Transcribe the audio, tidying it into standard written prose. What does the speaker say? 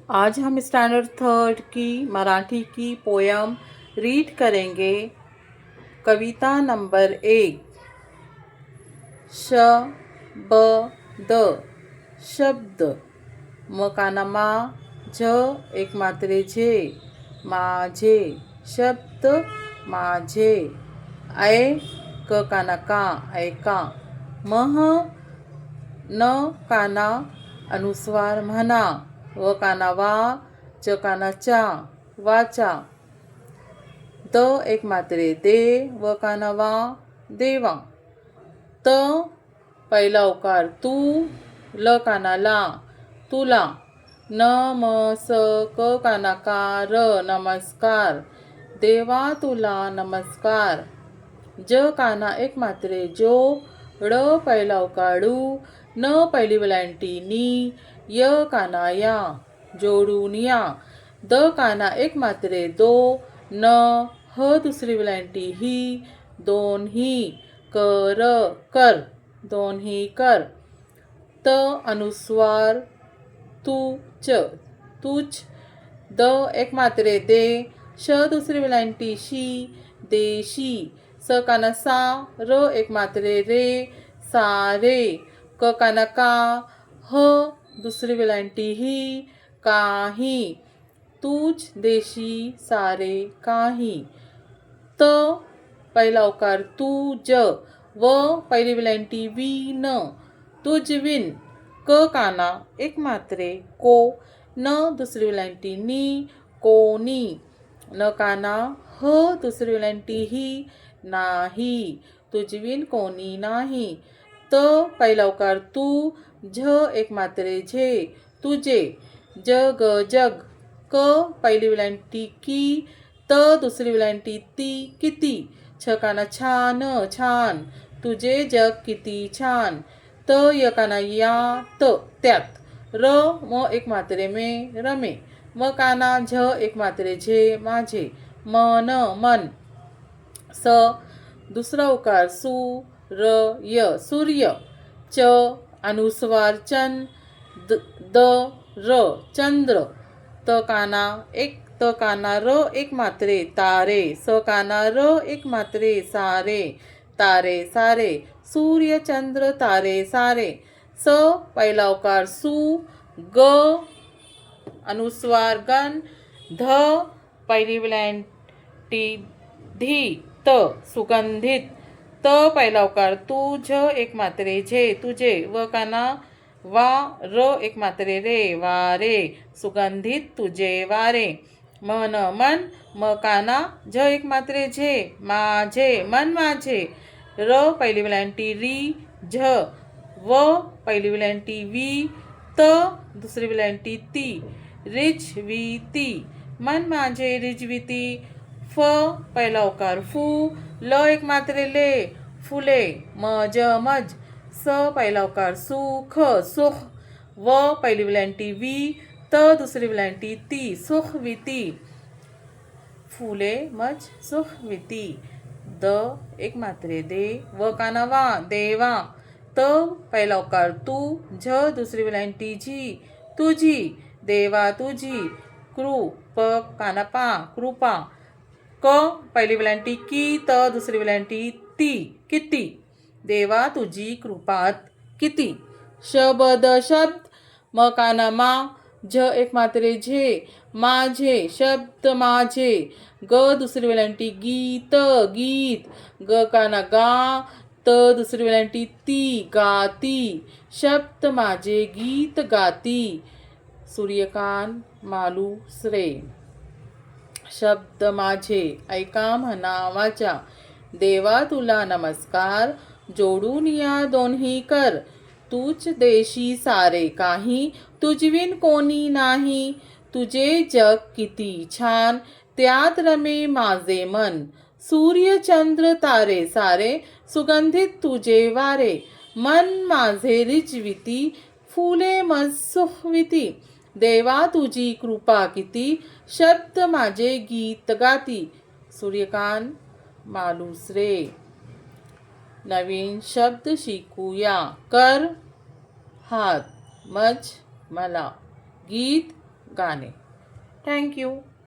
आज हम standard third की मराठी की पोयम रीड करेंगे। कविता नंबर 1। शब्द शब्द मकाना मा झ एक मात्रे झे माझे शब्द माझे। ऐ काना का ऐका। मह न काना अनुस्वार म्हणा। व काना वा च काना चा वाचा। द एक मात्रे दे व काना वा देवा। त पहिला उकार तू ल काना ला तुला। काना का र नमस्कार देवा तुला नमस्कार। ज काना एक मात्रे जो ड पहिला उकाडू न पहिली वेलांटी नी य काना या जोडून या। द काना एक मात्रे दो न ह दुसरी वेलांटी ही दोन्ही कर कर दोन्ही कर। त अनुस्वार तुच तुच। द एक मात्रे दे श दुसरी वेलांटी शी देशी। स काना सा र एक मात्रे रे सारे। क काना का ह दुसरी वेलांटी ही काही तूच देशी सारे काही। त पहिला उकार तुझ व पहिली वेलांटी विन तुझविन। क काना एक मात्रे को न दुसरी वेलांटी नी कोणी। न काना ह दुसरी वेलांटी ही नाही तुझविन कोणी नाही। त पहिला उकार तू झ एक मात्रे झे तुझे जग जग। क पहिली वेलांटी की त दुसरी वेलांटी ती किती। छ काना छान छान तुझे जग किती छान। त य काना या त त्यात। र म एक मात्रे मे रमे। म काना झ एक मात्रे झे माझे मन मन। स दुसरा उकार सु र य सूर्य। च अनुस्वार चन द र चंद्र। त काना र एक मात्रे तारे। स काना र एक मात्रे सारे तारे सारे सूर्य चंद्र तारे सारे। स पहिला उकार सु ग अनुस्वार गण ध पहिली वेलांटी धी त सुगंधित। त पहिला उकार तू झ एक मात्रे झे तुझे व काना वा र एक मात्रे रे वारे सुगंधित तुझे वारे। मन मन म काना झ एक मात्रे झे माझे मन माझे। र पहिली वेलांटी री झ व पहिली वेलांटी वी त दुसरी वेलांटी ती रिजविती मन माझे रिजविती। फ पहिला उकार फू ल एक मात्रे ले फुले मज मज। स पहिला उकार सुख सुख व पहिली वेलांटी वी त दुसरी वेलांटी ती सुखविती फुले मज सुखविती। द एक मात्रे दे व काना वा देवा। त पहिला उकार तू झ दुसरी वेलांटी झी तुझी देवा तुझी। कृप काना पा कृपा। क पहिली वेलांटी की त दुसरी वेलांटी ती किती देवा तुझी कृपात किती। शब्द शब्द म काना मा झ एक मात्रे झे माझे शब्द माझे। ग दुसरी वेलांटी गीत गीत। ग काना गा त दुसरी वेलांटी ती गाती शब्द माझे गीत गाती। सूर्यकांत मालुसरे। शब्द माझे ऐका म्हणा वाचा। देवा तुला नमस्कार जोडून या दोन्ही कर। तूच देशी सारे काही तुझविन कोणी नाही। तुझे जग किती छान त्यात रमे माझे मन। सूर्य चंद्र तारे सारे सुगंधित तुझे वारे। मन माझे रिजविती फुले मज सुखविती। देवा तुझी कृपा किती शब्द माझे गीत गाती। सूर्यकांत मालुसरे। नवीन शब्द शिकूया। कर हात मज मला गीत गाणे. थँक्यू.